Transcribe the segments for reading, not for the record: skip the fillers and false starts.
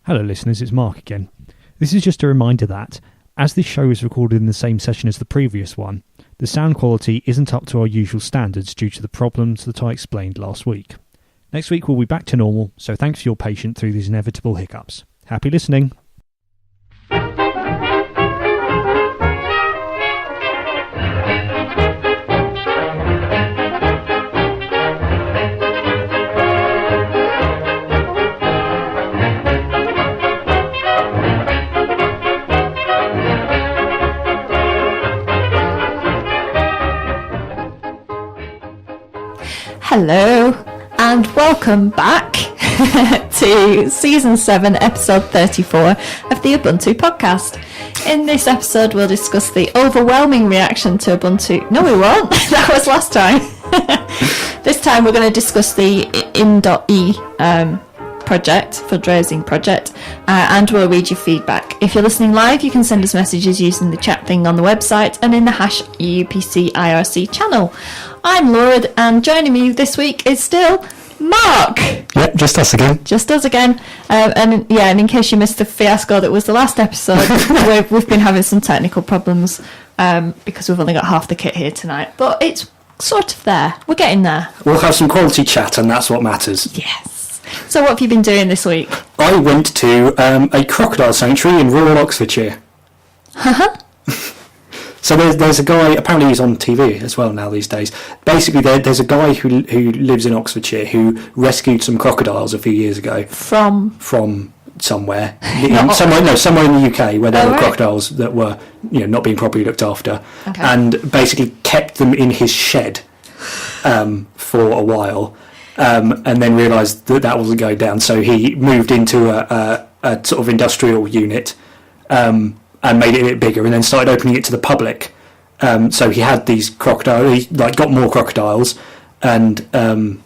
Hello listeners, it's Mark again. This is just a reminder that, as this show is recorded in the same session as the previous one, the sound quality isn't up to our usual standards due to the problems that I explained last week. Next week we'll be back to normal, so thanks for your patience through these inevitable hiccups. Happy listening! Hello and welcome back to Season 7, Episode 34 of the Ubuntu podcast. In this episode we'll discuss the overwhelming reaction to Ubuntu. No, we won't. That was last time. This time we're going to discuss the in.e project, fundraising project, and we'll read your feedback. If you're listening live, you can send us messages using the chat thing on the website and in the hash UPCIRC channel. I'm Laura, and joining me this week is still Mark. Yep, just us again. Just us again. And in case you missed the fiasco that was the last episode, we've been having some technical problems because we've only got half the kit here tonight. But it's sort of there. We're getting there. We'll have some quality chat, and that's what matters. Yes. So what have you been doing this week? I went to a crocodile sanctuary in rural Oxfordshire. So there's a guy, apparently he's on TV as well now these days. Basically, there's a guy who lives in Oxfordshire who rescued some crocodiles a few years ago. From somewhere. Somewhere in the UK where there were crocodiles that were not being properly looked after. Okay. And basically kept them in his shed for a while. And then realised that wasn't going down, so he moved into a sort of industrial unit and made it a bit bigger, and then started opening it to the public. So he had these crocodiles, he got more crocodiles, and started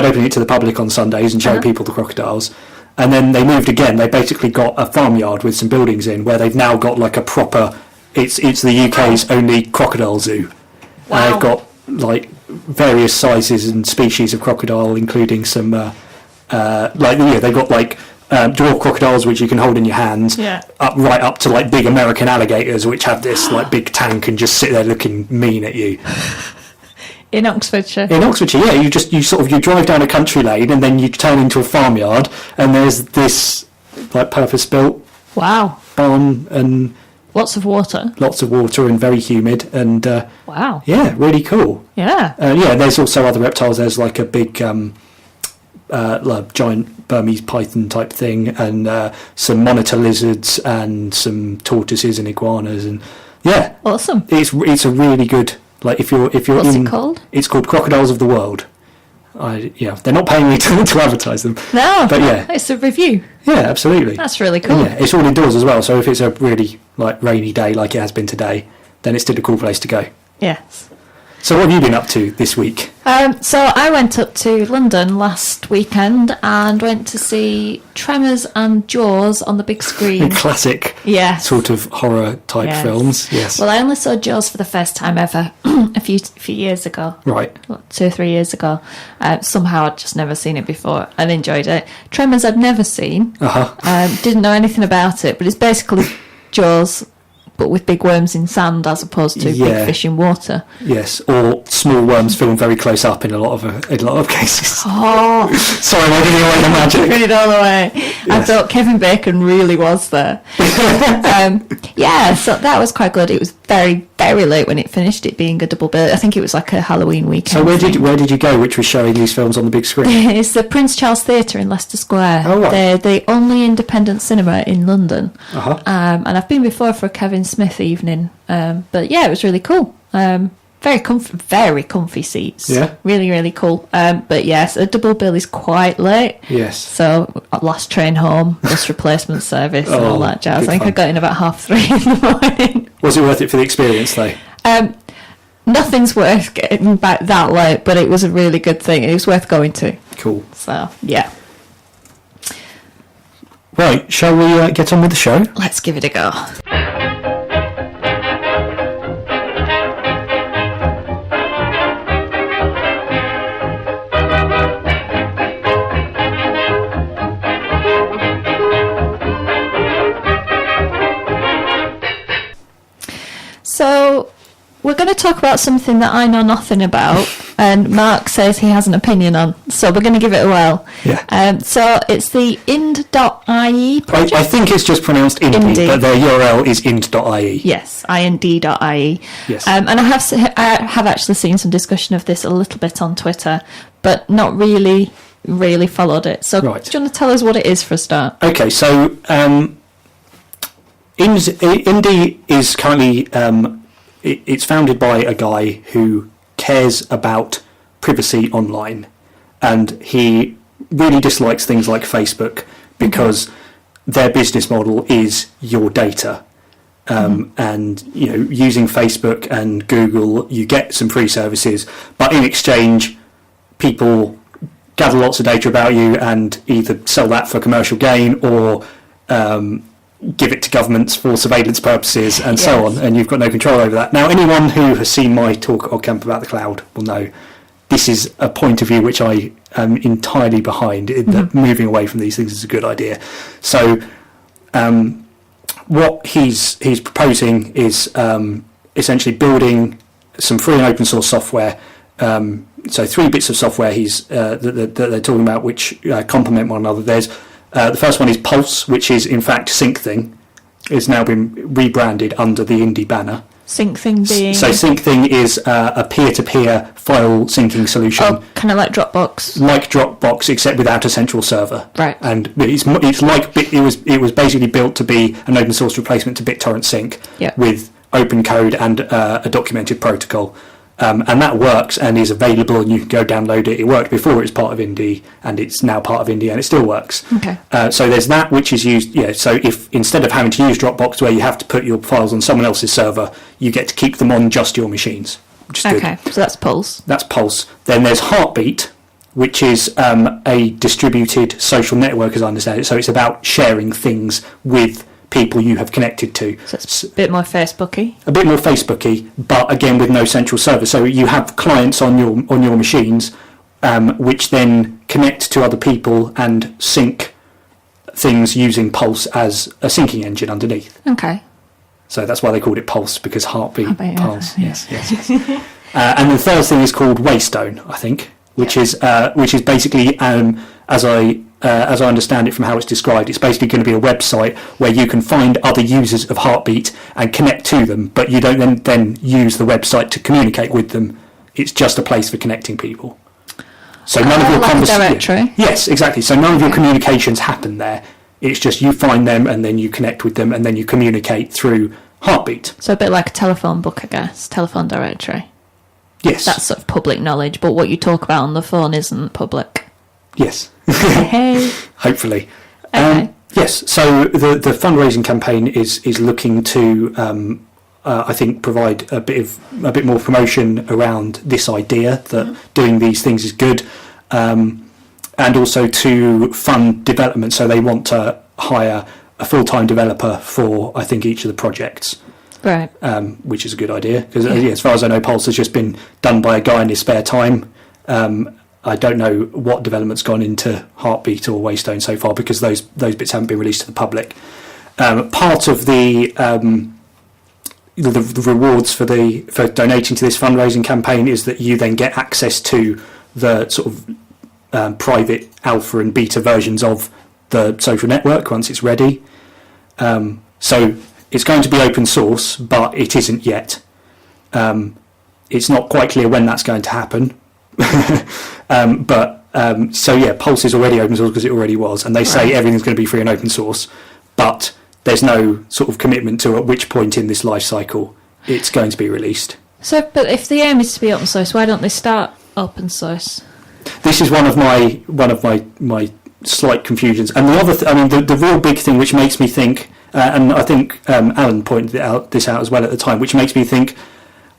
opening it to the public on Sundays and showing people the crocodiles. And then they moved again. They basically got a farmyard with some buildings in, where they've now got like a proper. It's the UK's only crocodile zoo. Wow. They've got various sizes and species of crocodile, including some they've got dwarf crocodiles which you can hold in your hands, right up to big American alligators which have this big tank and just sit there looking mean at you. In Oxfordshire, yeah. You drive down a country lane and then you turn into a farmyard and there's this purpose-built barn and lots of water and very humid and wow, yeah, really cool. There's also other reptiles. There's like a big giant Burmese python type thing, and some monitor lizards and some tortoises and iguanas, and awesome. It's a really good if you're What's it called? It's called Crocodiles of the World. They're not paying me to advertise them. No, but yeah, it's a review. Yeah, absolutely. That's really cool. And it's all indoors as well, so if it's a really rainy day like it has been today, then it's still a cool place to go. Yes. So what have you been up to this week? So I went up to London last weekend and went to see Tremors and Jaws on the big screen. Classic sort of horror type films. Yes. Well, I only saw Jaws for the first time ever a few years ago. Right. 2 or 3 years ago. Somehow I'd just never seen it before and enjoyed it. Tremors I'd never seen. Didn't know anything about it, but it's basically Jaws, but with big worms in sand as opposed to big fish in water. Yes, or small worms filmed very close up in a lot of cases. Oh, sorry, I didn't know the magic. Bring it all the way. Yes. I thought Kevin Bacon really was there. So that was quite good. It was very, very late when it finished, it being a double bill. I think it was like a Halloween weekend. So where did you go, which was showing these films on the big screen? It's the Prince Charles Theatre in Leicester Square. Oh, right. They're the only independent cinema in London. And I've been before for a Kevin Smith evening. But yeah, it was really cool. Very comfy seats. Yeah. Really, really cool. But yes, a double bill is quite late. Yes. So last train home, bus replacement service and all that jazz. I think fun. I got in about 3:30 in the morning. Was it worth it for the experience though? Nothing's worth getting back that late, but it was a really good thing. It was worth going to. Cool. So, yeah. Right, shall we get on with the show? Let's give it a go. we're going to talk about something that I know nothing about, and Mark says he has an opinion on, so we're going to give it a whirl. Yeah. So it's the ind.ie project. I think it's just pronounced Indie, but their URL is ind.ie. Yes, ind.ie. Yes. And I have actually seen some discussion of this a little bit on Twitter, but not really followed it. So right. Do you want to tell us what it is for a start? Okay, so Indie is currently... it's founded by a guy who cares about privacy online, and he really dislikes things like Facebook because their business model is your data. And using Facebook and Google, you get some free services, but in exchange, people gather lots of data about you and either sell that for commercial gain or give it to governments for surveillance purposes and so on, and you've got no control over that. Now, anyone who has seen my talk at OggCamp about the cloud will know this is a point of view which I am entirely behind, that moving away from these things is a good idea. So what he's proposing is essentially building some free and open source software. So 3 bits of software that they're talking about which complement one another. There's the first one is Pulse, which is in fact SyncThing. It's now been rebranded under the Indie banner. SyncThing being... So SyncThing is a peer-to-peer file syncing solution. Oh, kind of like Dropbox. Like Dropbox, except without a central server. Right. And it's like it was basically built to be an open source replacement to BitTorrent Sync with open code and a documented protocol. And that works and is available, and you can go download it. It worked before it was part of Indie, and it's now part of Indie, and it still works. Okay. So there's that, which is used. So if instead of having to use Dropbox, where you have to put your files on someone else's server, you get to keep them on just your machines, which is good. Okay, so that's Pulse. That's Pulse. Then there's Heartbeat, which is a distributed social network, as I understand it. So it's about sharing things with people you have connected to. So it's a bit more Facebooky. A bit more Facebooky, but again with no central server. So you have clients on your machines, which then connect to other people and sync things using Pulse as a syncing engine underneath. Okay. So that's why they called it Pulse, because Heartbeat, Pulse. Yeah. Yes. And the third thing is called Waystone, I think, which is basically as I understand it from how it's described, it's basically going to be a website where you can find other users of Heartbeat and connect to them, but you don't then use the website to communicate with them. It's just a place for connecting people. So none of your directory. Yes, exactly. So none of your communications happen there. It's just you find them and then you connect with them and then you communicate through Heartbeat. So a bit like a telephone book, I guess. Telephone directory. Yes. That's sort of public knowledge, but what you talk about on the phone isn't public. Yes. Hey. Hopefully. Okay. Yes. So the fundraising campaign is looking to, I think, provide a bit more promotion around this idea that doing these things is good, and also to fund development. So they want to hire a full-time developer for, I think, each of the projects. Right. Which is a good idea because, as far as I know, Pulse has just been done by a guy in his spare time. I don't know what development's gone into Heartbeat or Waystone so far because those bits haven't been released to the public. Part of the rewards for donating to this fundraising campaign is that you then get access to the sort of private alpha and beta versions of the social network once it's ready. So it's going to be open source, but it isn't yet. It's not quite clear when that's going to happen. Pulse is already open source because it already was, and they say everything's going to be free and open source, but there's no sort of commitment to at which point in this life cycle it's going to be released. So, but if the aim is to be open source, why don't they start open source? This is one of my slight confusions, and the other, the real big thing which makes me think, and I think Alan pointed this out as well at the time, which makes me think.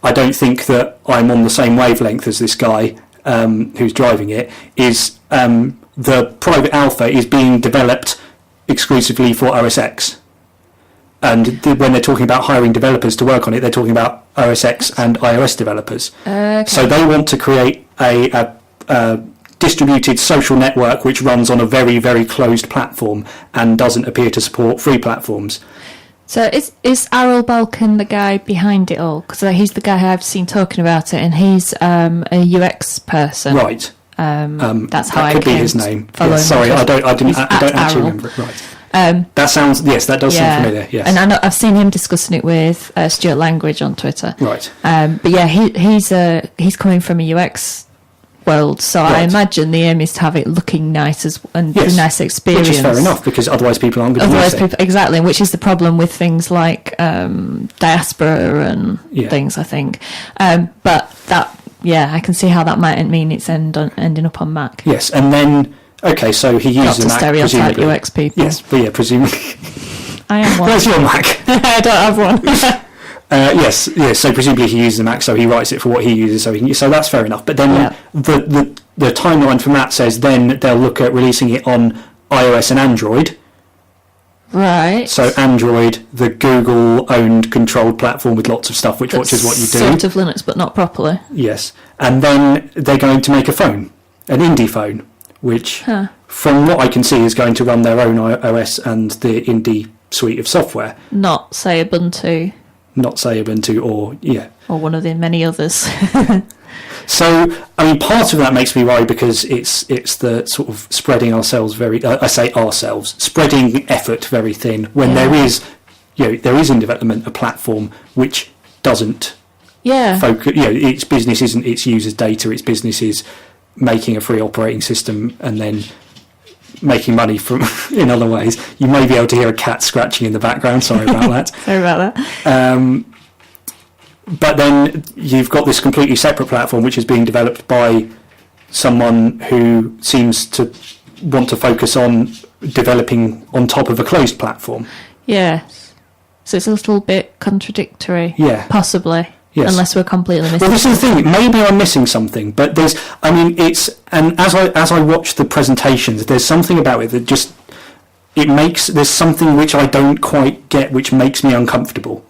I don't think that I'm on the same wavelength as this guy who's driving it, is the private alpha is being developed exclusively for OS X. And when they're talking about hiring developers to work on it, they're talking about OS X and iOS developers. Okay. So they want to create a distributed social network which runs on a very, very closed platform and doesn't appear to support free platforms. So is Errol Balkan the guy behind it all? Because he's the guy I've seen talking about it, and he's a UX person. Right. That's how that I could be came his name. follow Yeah, him sorry, on I don't He's actually Errol. remember it. Right. That does sound familiar. Yes. And I know I've seen him discussing it with Stuart Langridge on Twitter. Right. But yeah, he's coming from a UX world, so I imagine the aim is to have it looking nice and a nice experience. Which is fair enough, because otherwise people aren't going to use it. Exactly, which is the problem with things like diaspora and things, I think. But that, I can see how that might mean it's ending up on Mac. Yes, and then, okay, so he uses a Mac, stereotype presumably. UX people. Yes, but presumably. I am one. Where's your Mac? I don't have one. Yes, so presumably he uses a Mac, so he writes it for what he uses, so that's fair enough. But then the timeline from that says then they'll look at releasing it on iOS and Android. Right. So Android, the Google-owned controlled platform with lots of stuff which watches what you do. Sort of Linux, but not properly. Yes. And then they're going to make a phone, an indie phone, which, from what I can see, is going to run their own iOS and the indie suite of software. Not, say, Ubuntu. Not, say, Ubuntu or one of the many others. So, I mean, part of that makes me worry because it's the sort of spreading ourselves spreading effort very thin when there is in development a platform which doesn't focus. Its business isn't its users' data. Its business is making a free operating system and then making money from in other ways. You may be able to hear a cat scratching in the background. Sorry about that. Sorry about that. But then you've got this completely separate platform which is being developed by someone who seems to want to focus on developing on top of a closed platform. Yes. So it's a little bit contradictory. Yeah. Possibly. Yes. Unless we're completely missing. Well, this is the thing. Maybe I'm missing something, but as I watch the presentations, there's something about it that just there's something which I don't quite get, which makes me uncomfortable.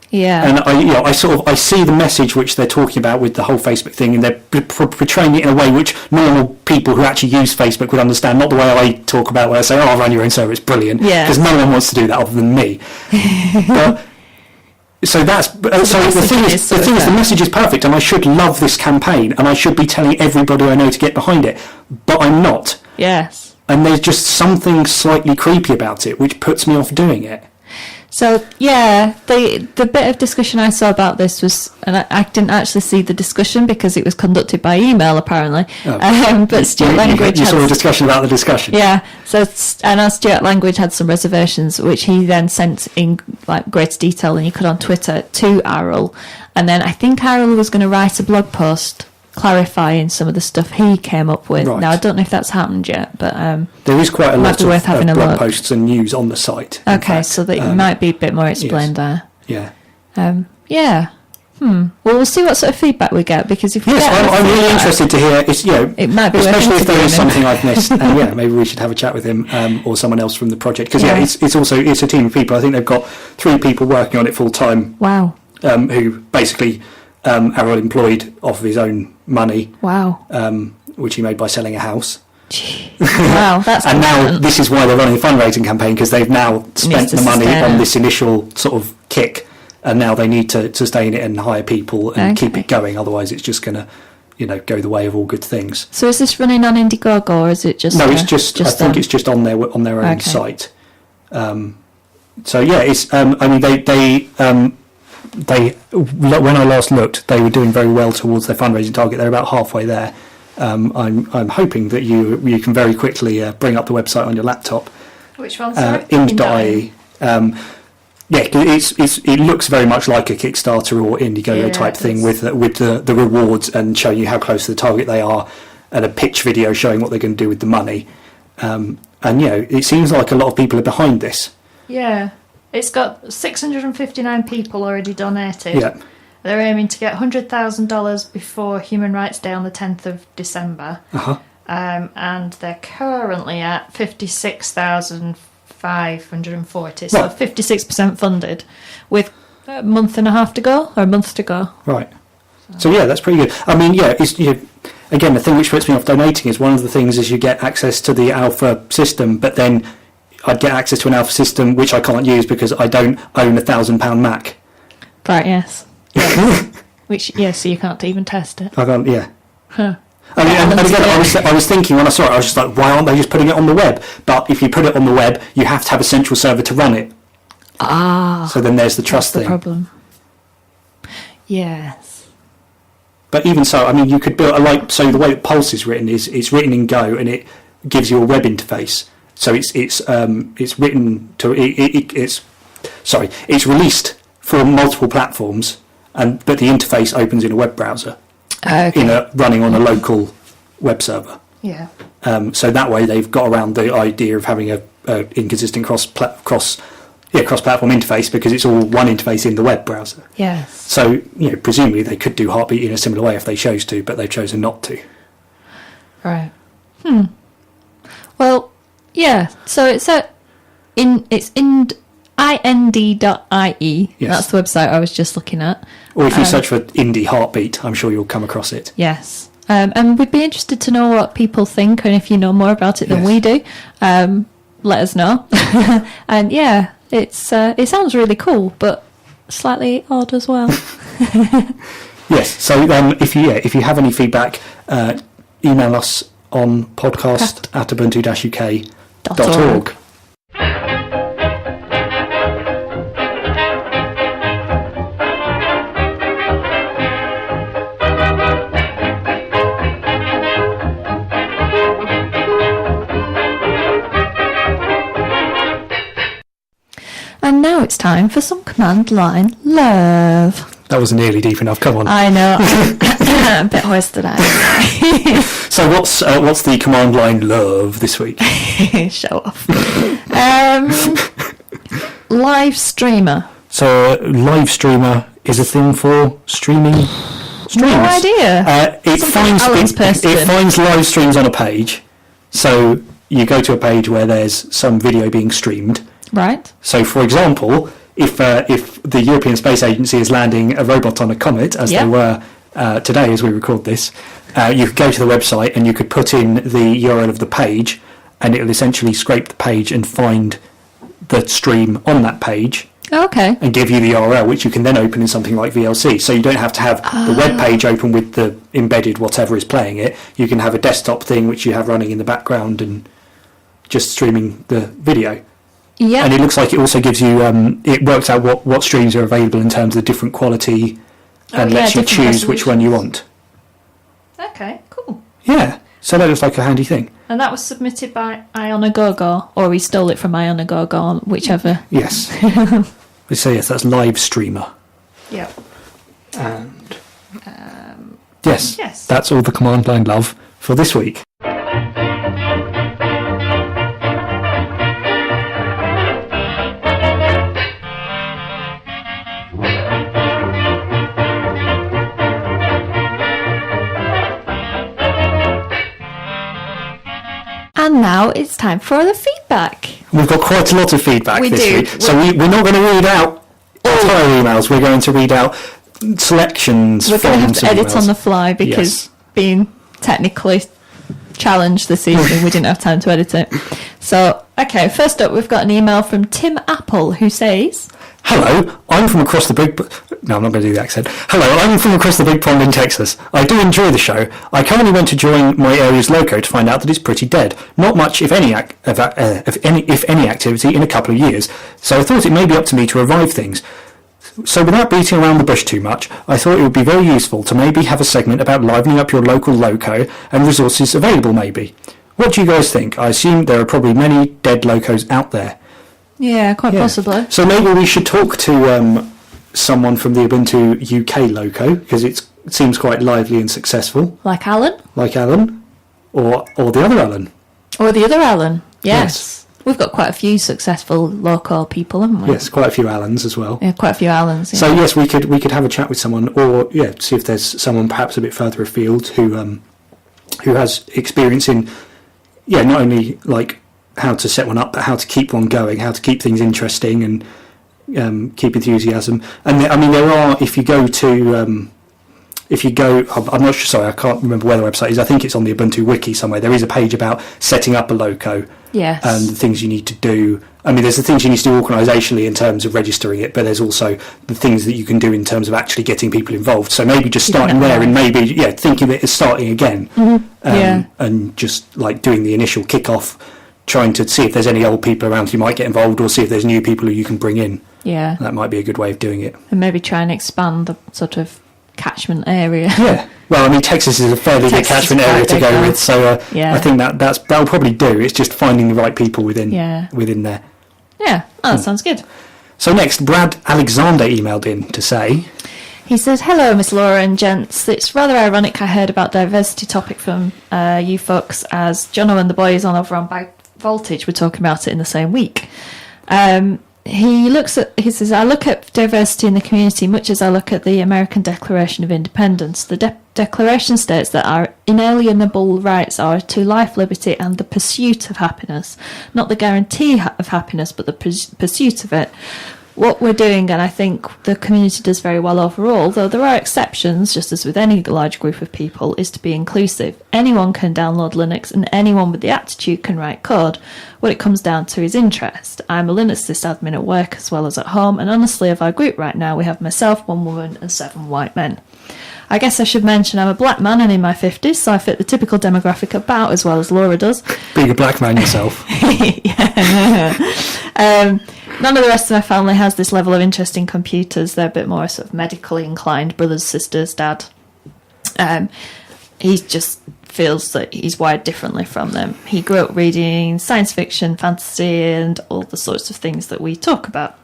Yeah. And I see the message which they're talking about with the whole Facebook thing, and they're portraying it in a way which normal people who actually use Facebook would understand. Not the way I talk about where I say, "Oh, run your own server, it's brilliant," because no one wants to do that other than me. But, so the thing is, the message is perfect, and I should love this campaign, and I should be telling everybody I know to get behind it, but I'm not. Yes. And there's just something slightly creepy about it, which puts me off doing it. So the bit of discussion I saw about this was, and I didn't actually see the discussion because it was conducted by email apparently. But Stuart Langridge you saw a discussion about the discussion. Yeah. So I know Stuart Langridge had some reservations, which he then sent in like greater detail than he could on Twitter to Errol, and then I think Errol was going to write a blog post clarifying some of the stuff he came up with. Right. Now, I don't know if that's happened yet, but there is quite a lot of blog posts and news on the site. Okay, so that it might be a bit more explained there. Yeah. Well, we'll see what sort of feedback we get, because if I'm really interested to hear. It might be, especially if there is something I've missed. And maybe we should have a chat with him or someone else from the project, because it's a team of people. I think they've got 3 people working on it full time. Wow. Who basically Errol employed off of his own money. Wow. Which he made by selling a house. Wow, that's and now this is why they're running a fundraising campaign, because they've now spent the money on this initial sort of kick, and now they need to sustain it and hire people and keep it going. Otherwise, it's just going to, go the way of all good things. So is this running on Indiegogo, or is it just? No, it's just. I think it's just on their own site. So yeah, it's. I mean, they when I last looked, they were doing very well towards their fundraising target. They're about halfway there. I'm hoping that you can very quickly bring up the website on your laptop. Which one? Sorry, Ind.ie. It looks very much like a Kickstarter or Indiegogo type thing with the rewards and showing you how close to the target they are, and a pitch video showing what they're going to do with the money. It seems like a lot of people are behind this. Yeah. It's got 659 people already donated. Yeah. They're aiming to get $100,000 before Human Rights Day on the 10th of December. Uh-huh. And they're currently at 56,540. So 56% funded, with a month and a half to go, or a month to go. Right. So that's pretty good. I mean, again, the thing which puts me off donating is one of the things is you get access to the alpha system, but then I'd get access to an alpha system which I can't use because I don't own £1,000 Mac. Right, yes. Which, so you can't even test it. I can't, yeah. Huh. I mean, and again, I was thinking when I saw it, I was just like, why aren't they just putting it on the web? But if you put it on the web, you have to have a central server to run it. So then there's the trust thing. That's the problem. Yes. But even so, I mean, you could build so the way that Pulse is written is it's written in Go and it gives you a web interface. So it's written to it's released for multiple platforms, but the interface opens in a web browser, running on a local web server. Yeah. So that way they've got around the idea of having a inconsistent cross-platform interface because it's all one interface in the web browser. Yes. So presumably they could do Heartbeat in a similar way if they chose to, but they've chosen not to. Right. Well, yeah. So it's ind.ie. Yes. That's the website I was just looking at. Or if you search for Indie Heartbeat, I'm sure you'll come across it. Yes. And we'd be interested to know what people think, and if you know more about it than we do, let us know. And yeah, it sounds really cool, but slightly odd as well. Yes. So if you have any feedback, email us on podcast@ubuntu-uk.org. And now it's time for some command line love. That wasn't nearly deep enough. Come on. I know. A bit hoarse today. So what's the command line love this week? Show off. Live streamer. So live streamer is a thing for streaming streams. No idea. It finds live streams on a page. So you go to a page where there's some video being streamed. Right. So, for example, if the European Space Agency is landing a robot on a comet, as they were today as we record this, you could go to the website and you could put in the URL of the page, and it'll essentially scrape the page and find the stream on that page. Okay. And give you the URL, which you can then open in something like VLC. So you don't have to have the web page open with the embedded whatever is playing it. You can have a desktop thing which you have running in the background and just streaming the video. Yeah. And it looks like it also gives you, it works out what streams are available in terms of different quality and lets you choose which one you want. Okay, cool. Yeah, so that looks like a handy thing. And that was submitted by Ionagogo, or we stole it from Ionagogo, whichever. Yes. So yes, that's live streamer. Yep. And yes, that's all the command line love for this week. And now it's time for the feedback. We've got quite a lot of feedback this week. So we're not going to read out entire emails. We're going to read out selections. We're going to have to edit on the fly because being technically challenged this evening, we didn't have time to edit it. So, okay, first up, we've got an email from Tim Apple who says... Hello, I'm from across the big... No, I'm not going to do the accent. Hello, I'm from across the big pond in Texas. I do enjoy the show. I currently went to join my area's loco to find out that it's pretty dead. Not much, if any activity in a couple of years. So I thought it may be up to me to revive things. So without beating around the bush too much, I thought it would be very useful to maybe have a segment about livening up your local loco and resources available maybe. What do you guys think? I assume there are probably many dead locos out there. Yeah, quite possibly. So maybe we should talk to someone from the Ubuntu UK loco, because it seems quite lively and successful. Like Alan? Like Alan. Or the other Alan. Or the other Alan, yes. We've got quite a few successful local people, haven't we? Yes, quite a few Allens as well. Yeah, quite a few Allens. Yeah. So yes, we could have a chat with someone, or see if there's someone perhaps a bit further afield who has experience in not only like how to set one up, but how to keep one going, how to keep things interesting and keep enthusiasm. And there are, if you go to if you go, I'm not sure, sorry, I can't remember where the website is. I think it's on the Ubuntu wiki somewhere. There is a page about setting up a loco. Yes. And the things you need to do. I mean, there's the things you need to do organisationally in terms of registering it, but there's also the things that you can do in terms of actually getting people involved. So maybe just starting there and maybe, thinking of it as starting again. And just like doing the initial kick-off, trying to see if there's any old people around who might get involved or see if there's new people who you can bring in. Yeah. That might be a good way of doing it. And maybe try and expand the sort of catchment area. Yeah. Well, I mean, Texas is a fairly big catchment area to go with, so I think that'll probably do. It's just finding the right people within there. Yeah, that sounds good. So next, Brad Alexander emailed in to say... He said, "Hello, Miss Laura and gents. It's rather ironic I heard about diversity topic from you folks, as Jono and the boys on over on By Voltage were talking about it in the same week. He says, I look at diversity in the community much as I look at the American Declaration of Independence. The Declaration states that our inalienable rights are to life, liberty, and the pursuit of happiness. Not the guarantee of happiness, but the pursuit of it. What we're doing, and I think the community does very well overall, though there are exceptions, just as with any large group of people, is to be inclusive. Anyone can download Linux, and anyone with the aptitude can write code. What it comes down to is interest. I'm a Linux sysadmin at work as well as at home, and honestly, of our group right now, we have myself, 1 woman, and 7 white men. I guess I should mention I'm a black man and in my 50s, so I fit the typical demographic about as well as Laura does. Being a black man yourself. None of the rest of my family has this level of interest in computers. They're a bit more sort of medically inclined, brothers, sisters, dad. He just feels that he's wired differently from them. He grew up reading science fiction, fantasy, and all the sorts of things that we talk about.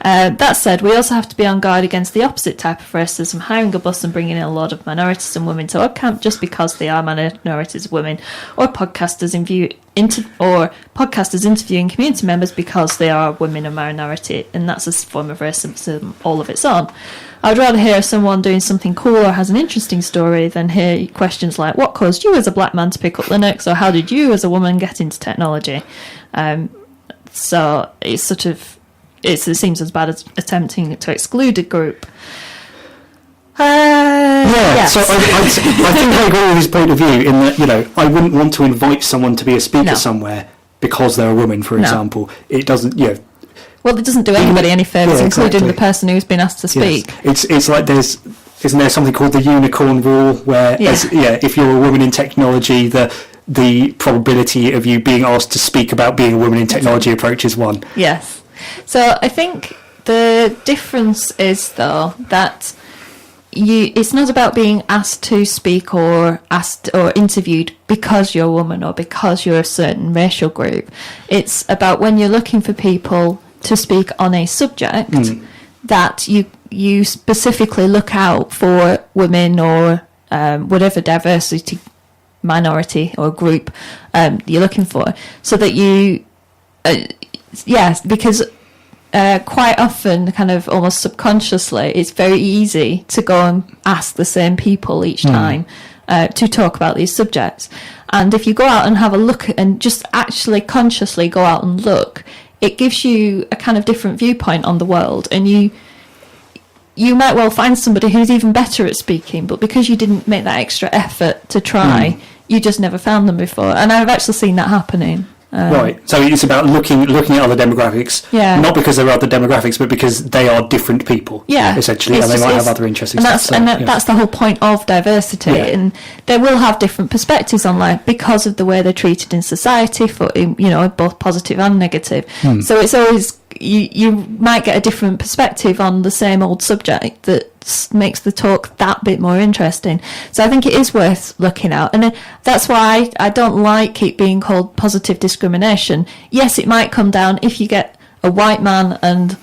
That said, we also have to be on guard against the opposite type of racism, hiring a bus and bringing in a lot of minorities and women to our camp just because they are minorities, women, or podcasters interviewing community members because they are women or minority, and that's a form of racism all of its own. I would rather hear someone doing something cool or has an interesting story than hear questions like, what caused you as a black man to pick up Linux, or how did you as a woman get into technology? So it's sort of... It seems as bad as attempting to exclude a group. Yes. So I think I agree with his point of view in that, I wouldn't want to invite someone to be a speaker somewhere because they're a woman, for example. It doesn't, Well, it doesn't do anybody any favours, including the person who's been asked to speak. Yes. It's like isn't there something called the unicorn rule where, if you're a woman in technology, the probability of you being asked to speak about being a woman in technology approaches 1. Yes. So I think the difference is, though, that it's not about being asked to speak or asked or interviewed because you're a woman or because you're a certain racial group. It's about when you're looking for people to speak on a subject that you specifically look out for women or whatever diversity, minority or group you're looking for, so that you... Yes, because quite often, kind of almost subconsciously, it's very easy to go and ask the same people each time to talk about these subjects. And if you go out and have a look and just actually consciously go out and look, it gives you a kind of different viewpoint on the world. And you might well find somebody who's even better at speaking, but because you didn't make that extra effort to try, you just never found them before. And I've actually seen that happening. Right, so it's about looking at other demographics, not because there are other demographics, but because they are different people, essentially, and they might have other interesting stuff. That's the whole point of diversity, and they will have different perspectives on life because of the way they're treated in society, for both positive and negative. So it's always you might get a different perspective on the same old subject that makes the talk that bit more interesting. So I think it is worth looking at, and that's why I don't like it being called positive discrimination. Yes, it might come down if you get a white man and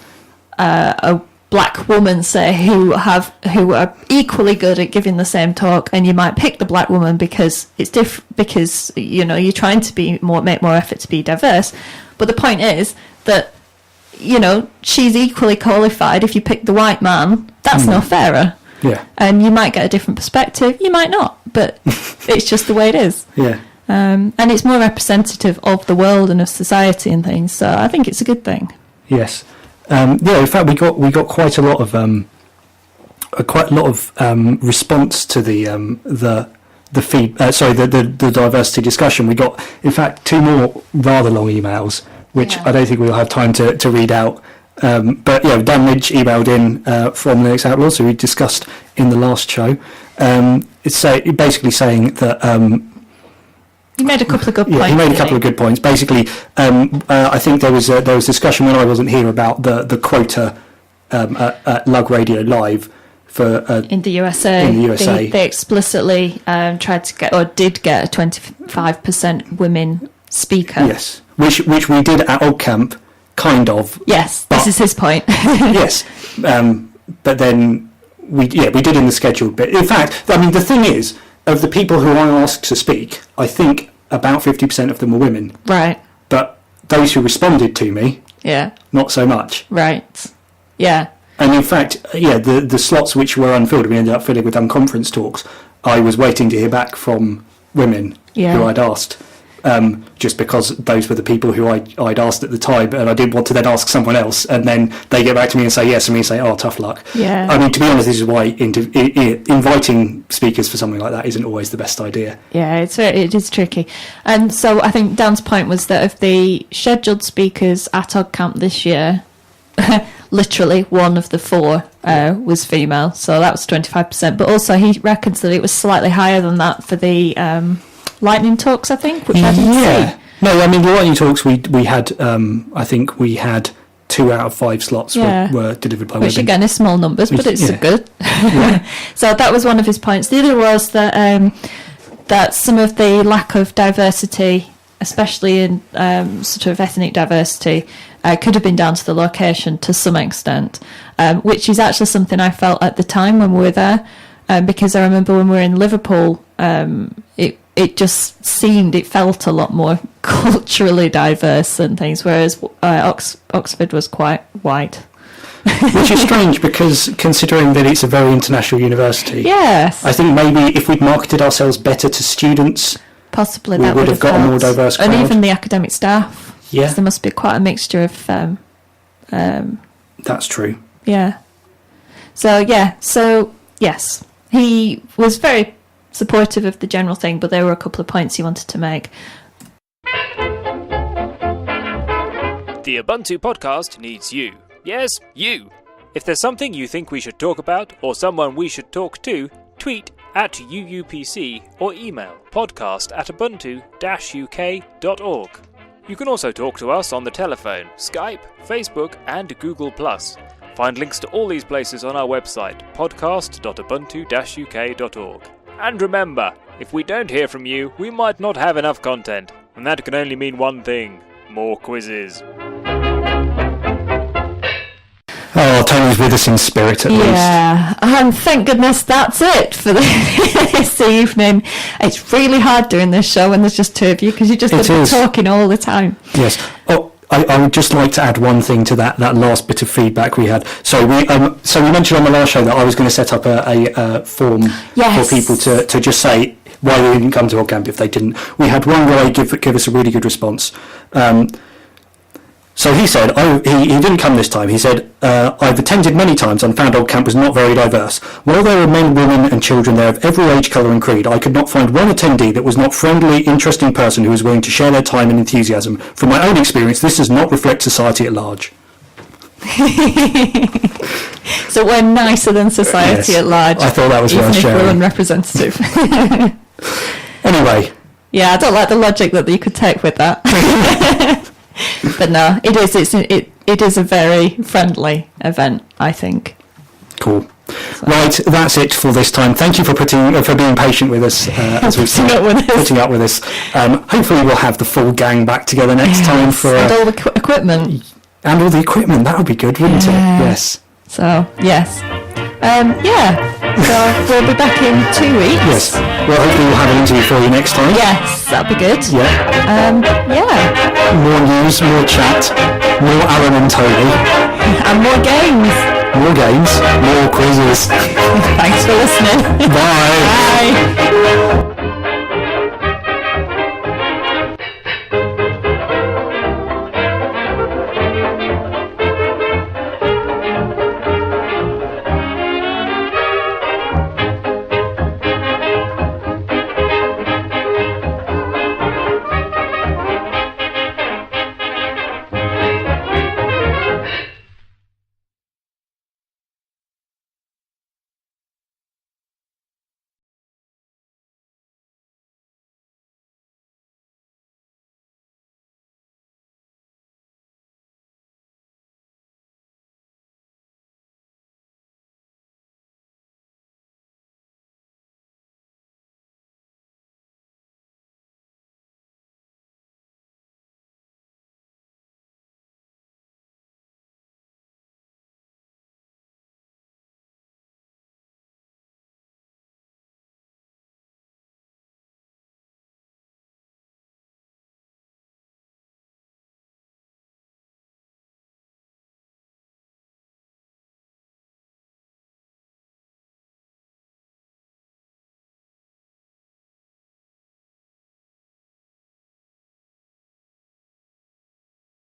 a black woman, say, who are equally good at giving the same talk, and you might pick the black woman because it's because you're trying to make more effort to be diverse. But the point is that she's equally qualified. If you pick the white man, that's no fairer. Yeah. And you might get a different perspective, you might not, but it's just the way it is. Yeah. And it's more representative of the world and of society and things, so I think it's a good thing. Yes. In fact, we got quite a lot of quite a lot of response to the diversity discussion. We got, in fact, 2 more rather long emails, which I don't think we'll have time to read out. But yeah, Dan Midge emailed in from Linux Outlaws, who we discussed in the last show. It's basically saying that. He made a couple of good points. Yeah, he made a couple of good points. Basically, I think there was discussion when I wasn't here about the quota at Lug Radio Live for in the USA. They explicitly tried to get, or did get, a 25% women speaker. Yes, which we did at OggCamp, kind of. Yes, this is his point. Yes, but then we did in the scheduled bit. In fact, I mean, the thing is, of the people who I asked to speak, I think about 50% of them were women. Right. But those who responded to me, not so much. Right. Yeah. And in fact, the slots which were unfilled, we ended up filling with unconference talks. I was waiting to hear back from women who I'd asked, just because those were the people who I'd asked at the time, and I didn't want to then ask someone else, and then they get back to me and say yes, and me say, oh, tough luck. Yeah. I mean, to be honest, this is why inviting speakers for something like that isn't always the best idea. Yeah, it is tricky. And so I think Dan's point was that of the scheduled speakers at OggCamp this year, literally one of the 4 was female, so that was 25%. But also he reckons that it was slightly higher than that for the lightning talks, I think, which I didn't see. No, I mean, the lightning talks we had, I think we had 2 out of 5 slots were delivered by women. Which again is small numbers, but it's good. So that was one of his points. The other was that that some of the lack of diversity, especially in sort of ethnic diversity, could have been down to the location to some extent, which is actually something I felt at the time when we were there, because I remember when we were in Liverpool, it just it felt a lot more culturally diverse and things, whereas Oxford was quite white. Which is strange, because considering that it's a very international university, yes, I think maybe if we'd marketed ourselves better to students, possibly we that would have got a more diverse crowd. And even the academic staff. Yeah, there must be quite a mixture of. That's true. Yeah. So yes, he was very supportive of the general thing, but there were a couple of points he wanted to make. The Ubuntu podcast needs you. Yes, you. If there's something you think we should talk about, or someone we should talk to, tweet at UUPC or email podcast@ubuntu-uk.org. You can also talk to us on the telephone, Skype, Facebook and Google+. Find links to all these places on our website, podcast.ubuntu-uk.org. And remember, if we don't hear from you, we might not have enough content, and that can only mean one thing: more quizzes. Oh, Tony's with us in spirit at least. Yeah, and thank goodness that's it for this evening. It's really hard doing this show when there's just 2 of you, because you just end up talking all the time. Yes. Oh, I would just like to add one thing to that last bit of feedback we had. So we mentioned on the last show that I was going to set up a form for people to just say why they didn't come to OggCamp if they didn't. We had one guy give us a really good response. So he said, he didn't come this time. He said, I've attended many times and found OggCamp was not very diverse. While there were men, women and children there of every age, colour and creed, I could not find one attendee that was not a friendly, interesting person who was willing to share their time and enthusiasm. From my own experience, this does not reflect society at large. So we're nicer than society at large. I thought that was worth sharing. Even if we're unrepresentative. Anyway. Yeah, I don't like the logic that you could take with that. But no, it is a very friendly event, I think. Cool. So. Right, that's it for this time. Thank you for being patient with us as we've putting up with us. Hopefully we'll have the full gang back together next time for and all the equipment. And all the equipment. That would be good, wouldn't it? Yes. So yes. So we'll be back in 2 weeks. Yes. Well, hopefully we'll have an interview for you next time. Yes, that'd be good. Yeah. More news, more chat, more Alan and Tony. And more games. More games, more quizzes. Thanks for listening. Bye. Bye.